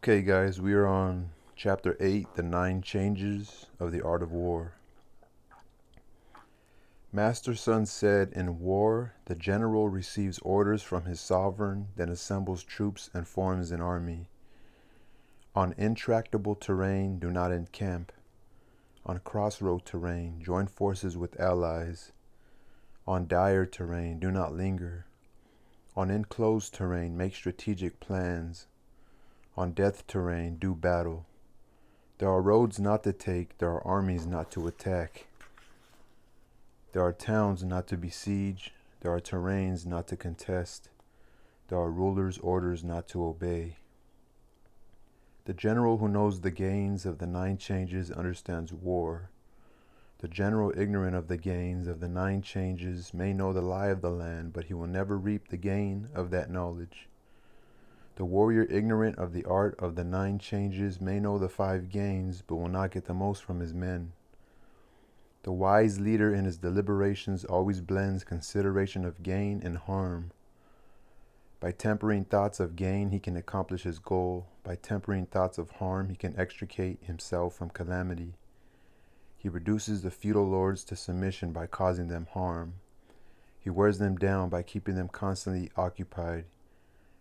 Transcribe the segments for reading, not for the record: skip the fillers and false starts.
Okay, guys, we are on Chapter 8, The 9 Changes of the Art of War. Master Sun said, "In war, the general receives orders from his sovereign, then assembles troops and forms an army. On intractable terrain, do not encamp. On crossroad terrain, join forces with allies. On dire terrain, do not linger. On enclosed terrain, make strategic plans. On death terrain, do battle. There are roads not to take, there are armies not to attack. There are towns not to besiege, there are terrains not to contest. There are rulers' orders not to obey." The general who knows the gains of the 9 changes understands war. The general ignorant of the gains of the 9 changes may know the lie of the land, but he will never reap the gain of that knowledge. The warrior ignorant of the art of the 9 changes may know the 5 gains, but will not get the most from his men. The wise leader in his deliberations always blends consideration of gain and harm. By tempering thoughts of gain, he can accomplish his goal. By tempering thoughts of harm, he can extricate himself from calamity. He reduces the feudal lords to submission by causing them harm. He wears them down by keeping them constantly occupied.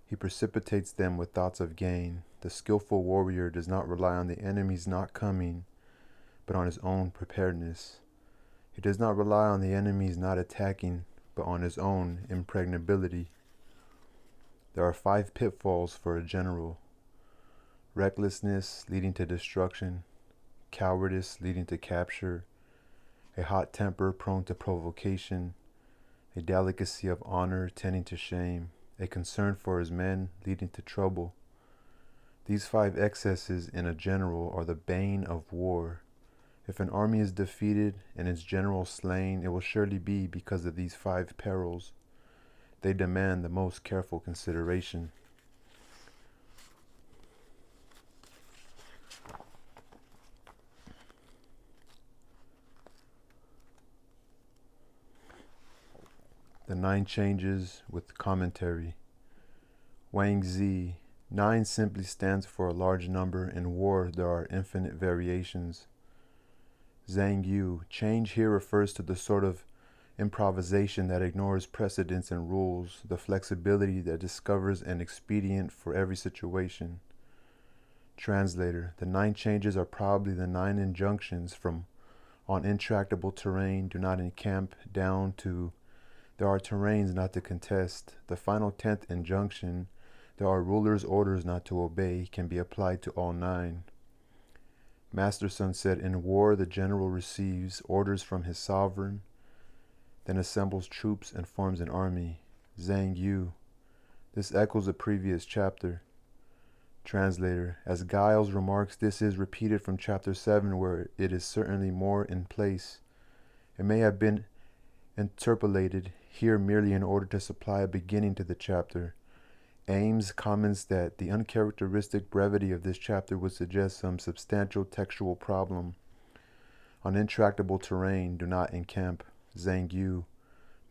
He precipitates them with thoughts of gain. The skillful warrior does not rely on the enemy's not coming, but on his own preparedness. He does not rely on the enemy's not attacking, but on his own impregnability. There are 5 pitfalls for a general: recklessness leading to destruction, cowardice leading to capture, a hot temper prone to provocation, a delicacy of honor tending to shame, a concern for his men leading to trouble. These 5 excesses in a general are the bane of war. If an army is defeated and its general slain, it will surely be because of these 5 perils. They demand the most careful consideration. The 9 changes with commentary. Wang Zi. 9 simply stands for a large number. In war, there are infinite variations. Zhang Yu. Change here refers to the sort of improvisation that ignores precedents and rules, the flexibility that discovers an expedient for every situation. Translator. The 9 changes are probably the 9 injunctions from on intractable terrain, do not encamp, down to there are terrains not to contest. The final 10th injunction, there are rulers' orders not to obey, can be applied to all 9. Master Sun said, "In war, the general receives orders from his sovereign, then assembles troops and forms an army." Zhang Yu. This echoes the previous chapter. Translator. As Giles remarks, this is repeated from chapter 7, where it is certainly more in place. It may have been interpolated here merely in order to supply a beginning to the chapter. Ames comments that the uncharacteristic brevity of this chapter would suggest some substantial textual problem. On intractable terrain, do not encamp. Zhang Yu.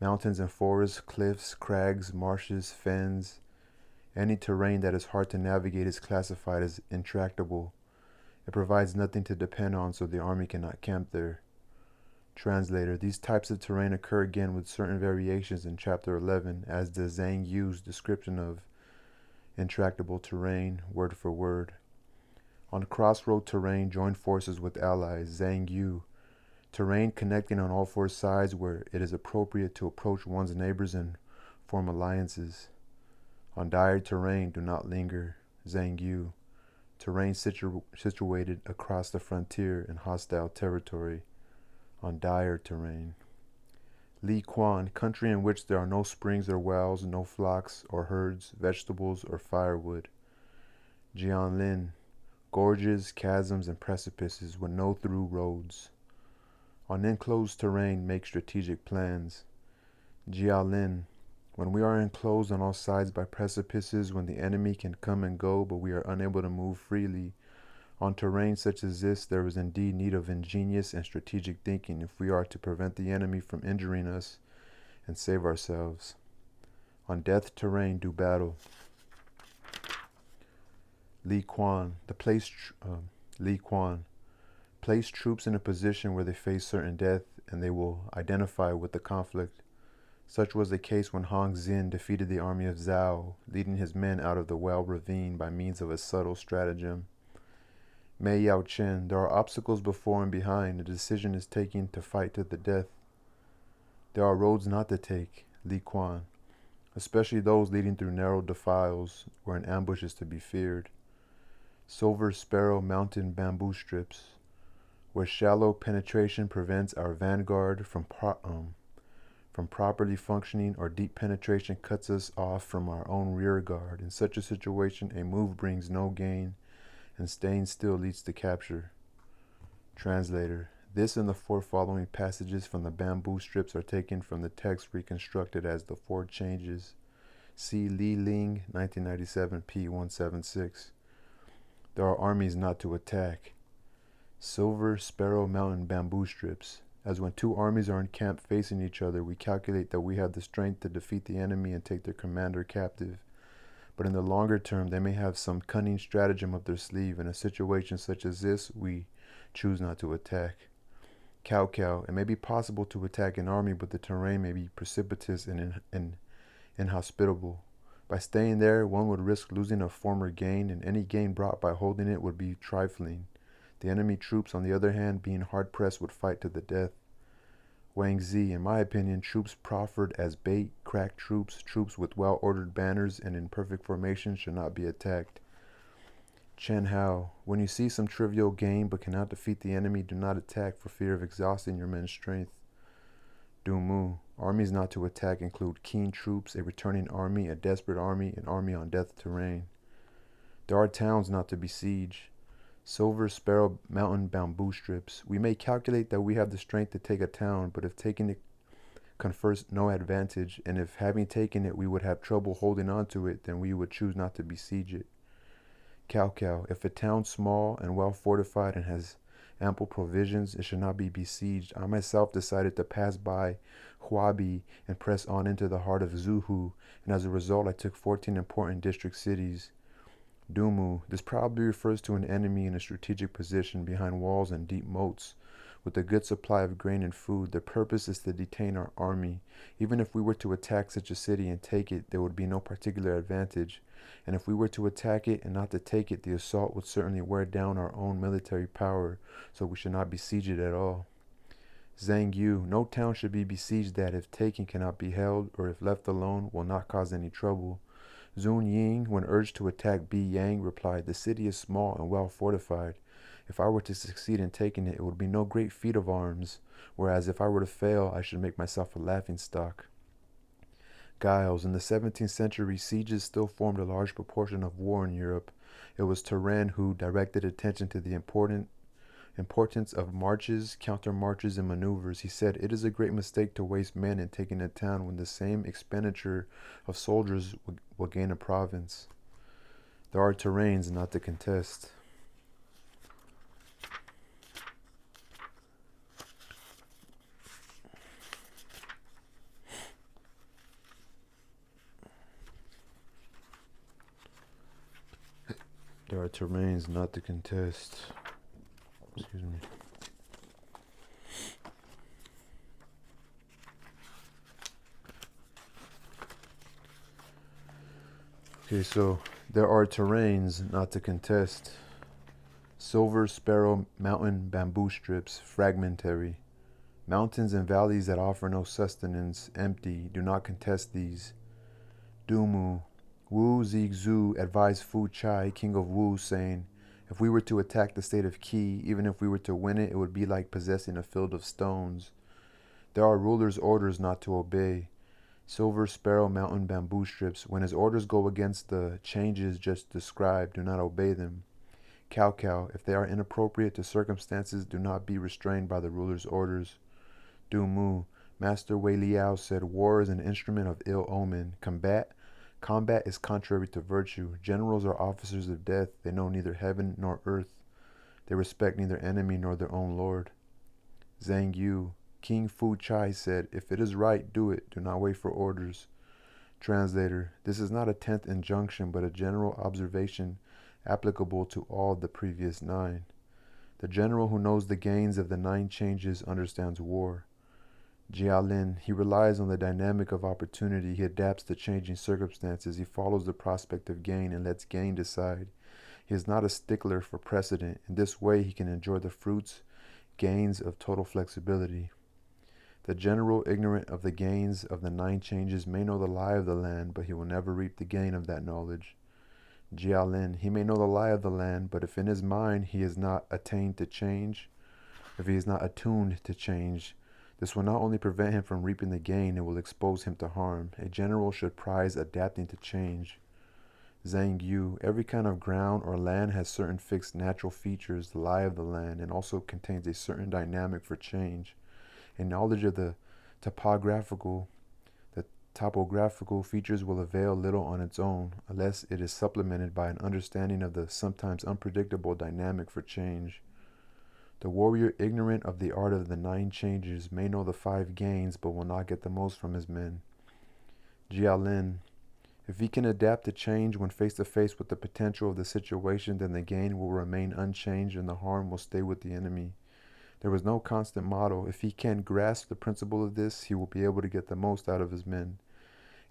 Mountains and forests, cliffs, crags, marshes, fens. Any terrain that is hard to navigate is classified as intractable. It provides nothing to depend on, so the army cannot camp there. Translator. These types of terrain occur again with certain variations in chapter 11, as does Zhang Yu's description of intractable terrain, word for word. On crossroad terrain, join forces with allies. Zhang Yu. Terrain connecting on all 4 sides where it is appropriate to approach one's neighbors and form alliances. On dire terrain, do not linger. Zhang Yu. Terrain situated across the frontier in hostile territory. On dire terrain. Li Quan. Country in which there are no springs or wells, no flocks or herds, vegetables or firewood. Jianlin. Gorges, chasms, and precipices with no through roads. On enclosed terrain, make strategic plans. Jialin. When we are enclosed on all sides by precipices, when the enemy can come and go, but we are unable to move freely. On terrain such as this, there is indeed need of ingenious and strategic thinking if we are to prevent the enemy from injuring us and save ourselves. On death terrain, do battle. Li Quan, Li Quan, place troops in a position where they face certain death, and they will identify with the conflict. Such was the case when Hong Xin defeated the army of Zhao, leading his men out of the Well ravine by means of a subtle stratagem. Mei Yao Chen, there are obstacles before and behind. A decision is taken to fight to the death. There are roads not to take, Li Quan, especially those leading through narrow defiles where an ambush is to be feared. Silver Sparrow Mountain bamboo strips, where shallow penetration prevents our vanguard from properly functioning, or deep penetration cuts us off from our own rear guard. In such a situation, a move brings no gain, and staying still leads to capture. Translator. This and the four following passages from the bamboo strips are taken from the text reconstructed as the four changes. See Li Ling, 1997, p. 176. There are armies not to attack. Silver Sparrow Mountain bamboo strips. As when two armies are encamped facing each other, we calculate that we have the strength to defeat the enemy and take their commander captive. But in the longer term, they may have some cunning stratagem up their sleeve. In a situation such as this, we choose not to attack. Cow Cow. It may be possible to attack an army, but the terrain may be precipitous and inhospitable. By staying there, one would risk losing a former gain, and any gain brought by holding it would be trifling. The enemy troops, on the other hand, being hard-pressed, would fight to the death. Wang Zi, in my opinion, troops proffered as bait, crack troops with well-ordered banners and in perfect formation should not be attacked. Chen Hao, when you see some trivial gain but cannot defeat the enemy, do not attack for fear of exhausting your men's strength. Du Mu, armies not to attack include keen troops, a returning army, a desperate army, an army on death terrain. There are towns not to besiege. Silver Sparrow Mountain bamboo strips. We may calculate that we have the strength to take a town, but if taking it confers no advantage, and if having taken it we would have trouble holding on to it, then we would choose not to besiege it. Cow Cow. If a town small and well fortified and has ample provisions, it should not be besieged. I myself decided to pass by Huabi and press on into the heart of Zuhu, and as a result I took 14 important district cities. Dumu. This probably refers to an enemy in a strategic position behind walls and deep moats, with a good supply of grain and food. The purpose is to detain our army. Even if we were to attack such a city and take it, there would be no particular advantage. And if we were to attack it and not to take it, the assault would certainly wear down our own military power, so we should not besiege it at all. Zhang Yu. No town should be besieged that, if taken, cannot be held, or if left alone, will not cause any trouble. Zun Ying, when urged to attack Bi Yang, replied, "The city is small and well fortified. If I were to succeed in taking it, it would be no great feat of arms, whereas if I were to fail, I should make myself a laughingstock." Giles. In the 17th century, sieges still formed a large proportion of war in Europe. It was Turenne who directed attention to the importance of marches, counter-marches, and maneuvers. He said, "It is a great mistake to waste men in taking a town when the same expenditure of soldiers will gain a province." There are terrains not to contest. There are terrains not to contest. Excuse me. Okay, so there are terrains not to contest. Silver Sparrow Mountain bamboo strips, fragmentary. Mountains and valleys that offer no sustenance, empty, do not contest these. Dumu. Wu Zixu advised Fu Chai, king of Wu, saying, "If we were to attack the state of Qi, even if we were to win it, it would be like possessing a field of stones." There are rulers' orders not to obey. Silver Sparrow Mountain bamboo strips. When his orders go against the changes just described, do not obey them. Cow Cow. If they are inappropriate to circumstances, do not be restrained by the ruler's orders. Du Mu. Master Wei Liao said, "War is an instrument of ill omen. Combat is contrary to virtue. Generals are officers of death. They know neither heaven nor earth. They respect neither enemy nor their own lord." Zhang Yu. King Fu Chai said, "If it is right, do it. Do not wait for orders." Translator. This is not a 10th injunction, but a general observation applicable to all the previous 9. The general who knows the gains of the 9 changes understands war. Jialin, he relies on the dynamic of opportunity. He adapts to changing circumstances. He follows the prospect of gain and lets gain decide. He is not a stickler for precedent. In this way, he can enjoy the gains of total flexibility. The general, ignorant of the gains of the 9 changes, may know the lie of the land, but he will never reap the gain of that knowledge. Jialin, he may know the lie of the land, but if in his mind he is not attained to change, if he is not attuned to change, this will not only prevent him from reaping the gain, it will expose him to harm. A general should prize adapting to change. Zhang Yu, every kind of ground or land has certain fixed natural features, the lie of the land, and also contains a certain dynamic for change. A knowledge of the topographical features will avail little on its own, unless it is supplemented by an understanding of the sometimes unpredictable dynamic for change. The warrior, ignorant of the art of the 9 changes, may know the 5 gains, but will not get the most from his men. Jialin, if he can adapt to change when face to face with the potential of the situation, then the gain will remain unchanged and the harm will stay with the enemy. There was no constant model. If he can grasp the principle of this, he will be able to get the most out of his men.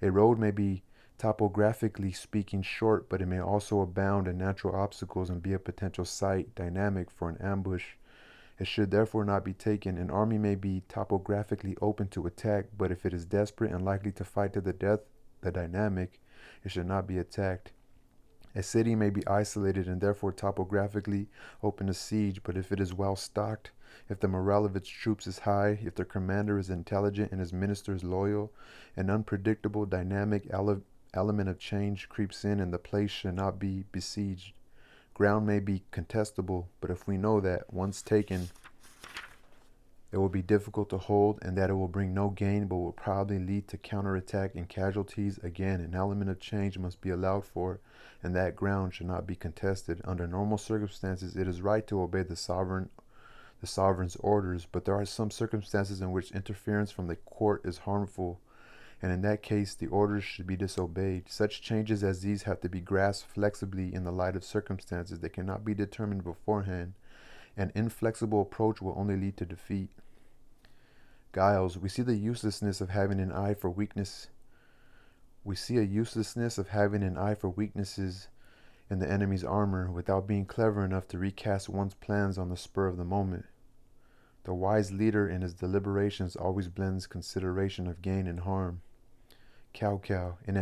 A road may be, topographically speaking, short, but it may also abound in natural obstacles and be a potential site, dynamic for an ambush. It should therefore not be taken. An army may be topographically open to attack, but if it is desperate and likely to fight to the death, the dynamic, it should not be attacked. A city may be isolated and therefore topographically open to siege, but if it is well stocked, if the morale of its troops is high, if their commander is intelligent and his ministers loyal, an unpredictable dynamic element of change creeps in and the place should not be besieged. Ground may be contestable, but if we know that, once taken, it will be difficult to hold and that it will bring no gain but will probably lead to counterattack and casualties, again, an element of change must be allowed for, and that ground should not be contested. Under normal circumstances, it is right to obey the sovereign's orders, but there are some circumstances in which interference from the court is harmful, and in that case the orders should be disobeyed. Such changes as these have to be grasped flexibly in the light of circumstances. They cannot be determined beforehand. An inflexible approach will only lead to defeat. Giles, we see the uselessness of having an eye for weakness. We see a uselessness of having an eye for weaknesses in the enemy's armor without being clever enough to recast one's plans on the spur of the moment. The wise leader in his deliberations always blends consideration of gain and harm. Cao, in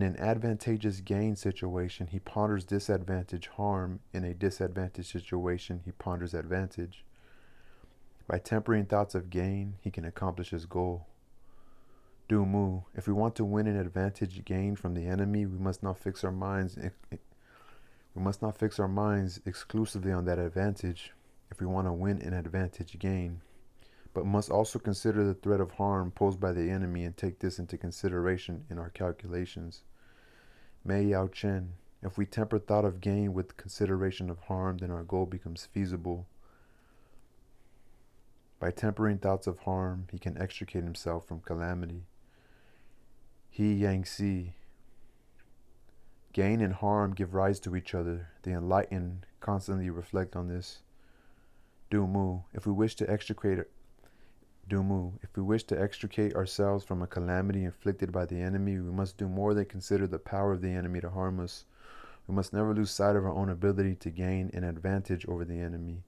an advantageous gain situation, he ponders disadvantage. Harm, in a disadvantaged situation, he ponders advantage. By tempering thoughts of gain, he can accomplish his goal. Du Mu, if we want to win an advantage gained from the enemy, we must not fix our minds exclusively on that advantage if we want to win an advantage gain, but must also consider the threat of harm posed by the enemy and take this into consideration in our calculations. Mei Yao Chen, if we temper thought of gain with consideration of harm, then our goal becomes feasible. By tempering thoughts of harm, he can extricate himself from calamity. He Yangtze, gain and harm give rise to each other. The enlightened constantly reflect on this. Du Mu, if we wish to extricate ourselves from a calamity inflicted by the enemy, we must do more than consider the power of the enemy to harm us. We must never lose sight of our own ability to gain an advantage over the enemy.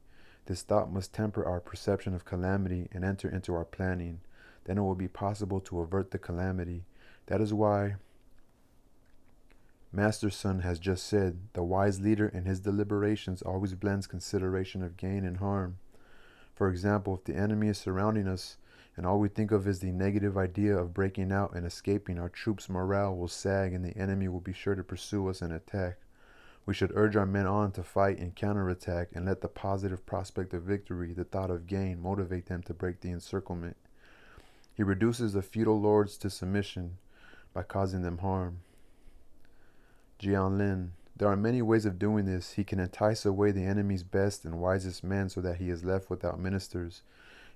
This thought must temper our perception of calamity and enter into our planning. Then it will be possible to avert the calamity. That is why Master Sun has just said, the wise leader in his deliberations always blends consideration of gain and harm. For example, if the enemy is surrounding us and all we think of is the negative idea of breaking out and escaping, our troops' morale will sag and the enemy will be sure to pursue us and attack. We should urge our men on to fight and counterattack and let the positive prospect of victory, the thought of gain, motivate them to break the encirclement. He reduces the feudal lords to submission by causing them harm. Jianlin, there are many ways of doing this. He can entice away the enemy's best and wisest men so that he is left without ministers.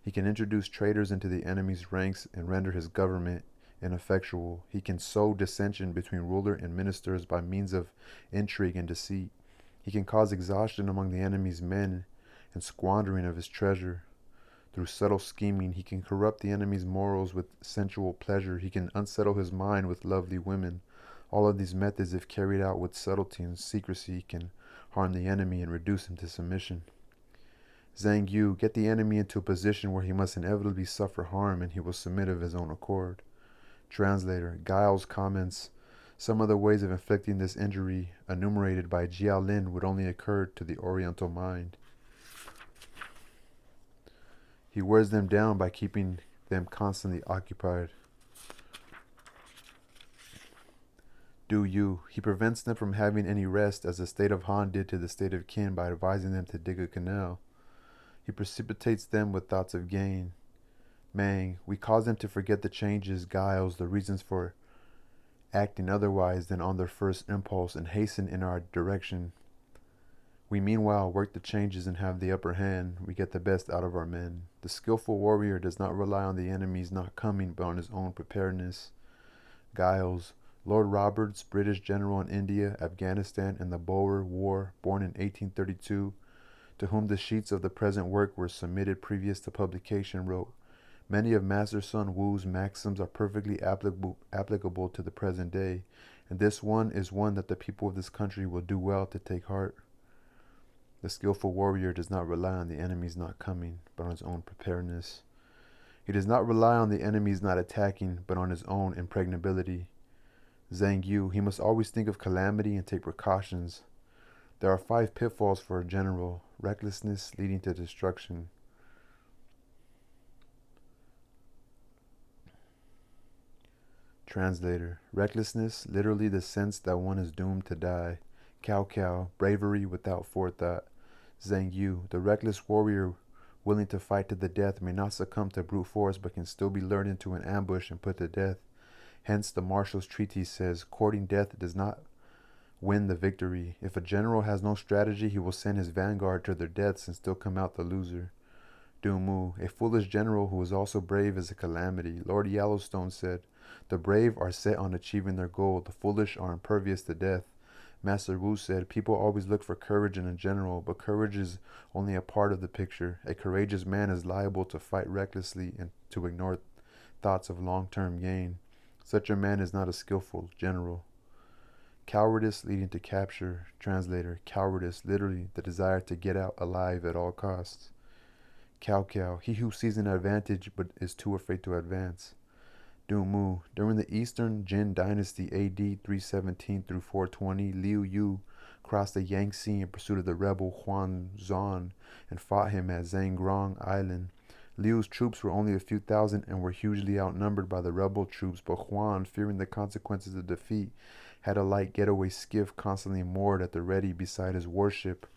He can introduce traitors into the enemy's ranks and render his government ineffectual. He can sow dissension between ruler and ministers by means of intrigue and deceit. He can cause exhaustion among the enemy's men and squandering of his treasure. Through subtle scheming, he can corrupt the enemy's morals with sensual pleasure. He can unsettle his mind with lovely women. All of these methods, if carried out with subtlety and secrecy, can harm the enemy and reduce him to submission. Zhang Yu, get the enemy into a position where he must inevitably suffer harm and he will submit of his own accord. Translator. Giles comments, some of the ways of inflicting this injury enumerated by Jia Lin would only occur to the Oriental mind. He wears them down by keeping them constantly occupied. Du Yu. He prevents them from having any rest, as the state of Han did to the state of Qin by advising them to dig a canal. He precipitates them with thoughts of gain. Mang. We cause them to forget the changes, guiles, the reasons for acting otherwise than on their first impulse, and hasten in our direction. We meanwhile work the changes and have the upper hand. We get the best out of our men. The skillful warrior does not rely on the enemy's not coming, but on his own preparedness. Giles. Lord Roberts, British general in India, Afghanistan, and the Boer War, born in 1832, to whom the sheets of the present work were submitted previous to publication, wrote, many of Master Sun Wu's maxims are perfectly applicable to the present day, and this one is one that the people of this country will do well to take heart. The skillful warrior does not rely on the enemy's not coming, but on his own preparedness. He does not rely on the enemy's not attacking, but on his own impregnability. Zhang Yu, he must always think of calamity and take precautions. There are 5 pitfalls for a general. Recklessness leading to destruction. Translator. Recklessness, literally the sense that one is doomed to die. Cao, bravery without forethought. Zhang Yu, the reckless warrior willing to fight to the death may not succumb to brute force, but can still be lured into an ambush and put to death. Hence the Marshal's Treatise says, courting death does not win the victory. If a general has no strategy, he will send his vanguard to their deaths and still come out the loser. Du Mu, a foolish general who is also brave is a calamity. Lord Yellowstone said, the brave are set on achieving their goal, the foolish are impervious to death. Master Wu said, people always look for courage in a general, but courage is only a part of the picture. A courageous man is liable to fight recklessly and to ignore thoughts of long-term gain. Such a man is not a skillful general. Cowardice leading to capture. Translator. Cowardice, literally the desire to get out alive at all costs. Cao, he who sees an advantage but is too afraid to advance. Du Mu, during the Eastern Jin Dynasty AD 317 through 420, Liu Yu crossed the Yangtze in pursuit of the rebel Huan Zan and fought him at Zhangrong Island. Liu's troops were only a few thousand and were hugely outnumbered by the rebel troops, but Huan, fearing the consequences of defeat, had a light getaway skiff constantly moored at the ready beside his warship,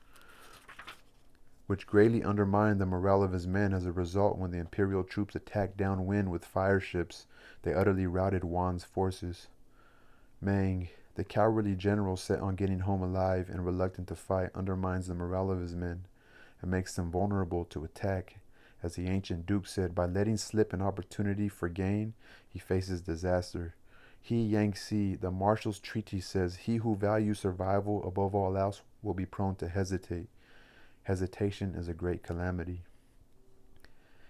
which greatly undermined the morale of his men. As a result, when the imperial troops attacked downwind with fire ships, they utterly routed Huan's forces. Mang, the cowardly general set on getting home alive and reluctant to fight, undermines the morale of his men and makes them vulnerable to attack. As the ancient duke said, by letting slip an opportunity for gain, he faces disaster. He, Yangtze, the Marshal's Treatise says, he who values survival above all else will be prone to hesitate. Hesitation is a great calamity.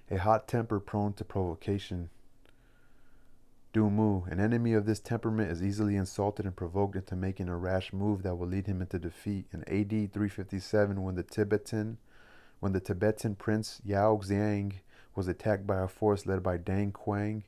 A hot temper prone to provocation. Du Mu, an enemy of this temperament is easily insulted and provoked into making a rash move that will lead him into defeat. In AD 357, when the Tibetan prince Yao Xiang was attacked by a force led by Deng Quang,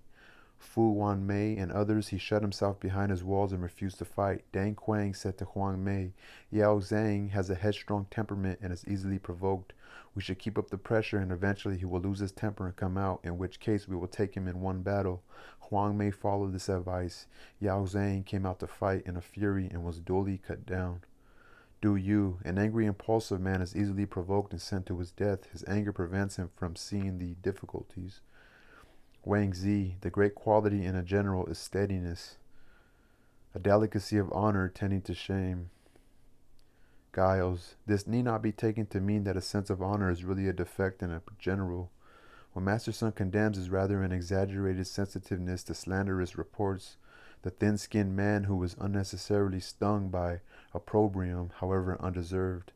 Fu Wanmei, and others, he shut himself behind his walls and refused to fight. Deng Quang said to Huang Mei, Yao Xiang has a headstrong temperament and is easily provoked. We should keep up the pressure and eventually he will lose his temper and come out, in which case we will take him in one battle. Huang Mei followed this advice. Yao Xiang came out to fight in a fury and was duly cut down. Du Yu, an angry, impulsive man, is easily provoked and sent to his death. His anger prevents him from seeing the difficulties. Wang Zi, the great quality in a general is steadiness, a delicacy of honor tending to shame. Giles, this need not be taken to mean that a sense of honor is really a defect in a general. What Master Sun condemns is rather an exaggerated sensitiveness to slanderous reports. the thin-skinned man who was unnecessarily stung by opprobrium, however undeserved,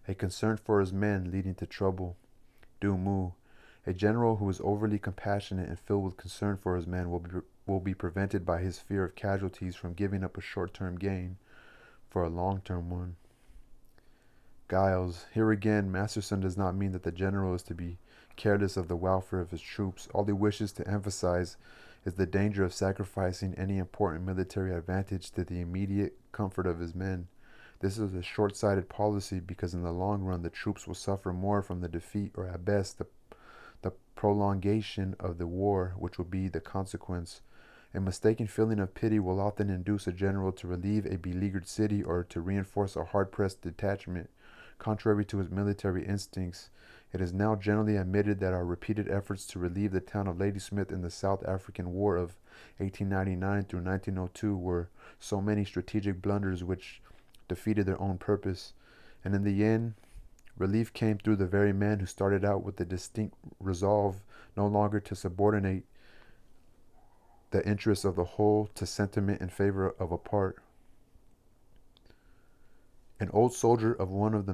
a concern for his men leading to trouble. Du, a general who is overly compassionate and filled with concern for his men will be prevented by his fear of casualties from giving up a short-term gain for a long-term one. Giles, here again, Masterson does not mean that the general is to be careless of the welfare of his troops. All he wishes to emphasize is the danger of sacrificing any important military advantage to the immediate comfort of his men. This is a short-sighted policy because in the long run the troops will suffer more from the defeat, or at best the prolongation of the war, which will be the consequence. A mistaken feeling of pity will often induce a general to relieve a beleaguered city or to reinforce a hard-pressed detachment. Contrary to his military instincts, it is now generally admitted that our repeated efforts to relieve the town of Ladysmith in the South African War of 1899 through 1902 were so many strategic blunders which defeated their own purpose, and in the end, relief came through the very men who started out with the distinct resolve no longer to subordinate the interests of the whole to sentiment in favor of a part. An old soldier of one of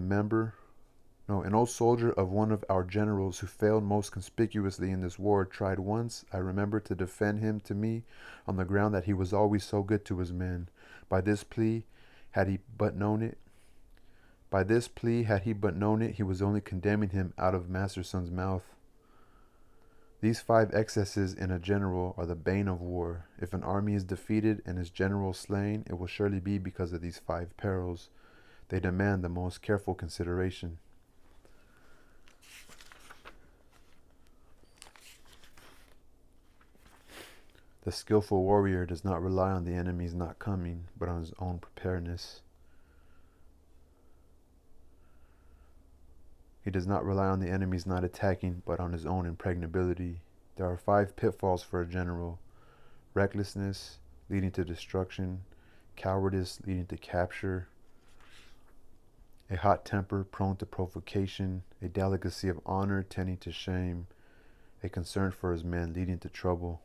our generals who failed most conspicuously in this war tried once, I remember, to defend him to me on the ground that he was always so good to his men. By this plea, had he but known it, he was only condemning him out of Masterson's mouth. These 5 excesses in a general are the bane of war. If an army is defeated and its general slain, it will surely be because of these 5 perils. They demand the most careful consideration. The skillful warrior does not rely on the enemy's not coming, but on his own preparedness. He does not rely on the enemy's not attacking, but on his own impregnability. There are 5 pitfalls for a general: recklessness, leading to destruction; cowardice, leading to capture; a hot temper, prone to provocation; a delicacy of honor, tending to shame; a concern for his men, leading to trouble.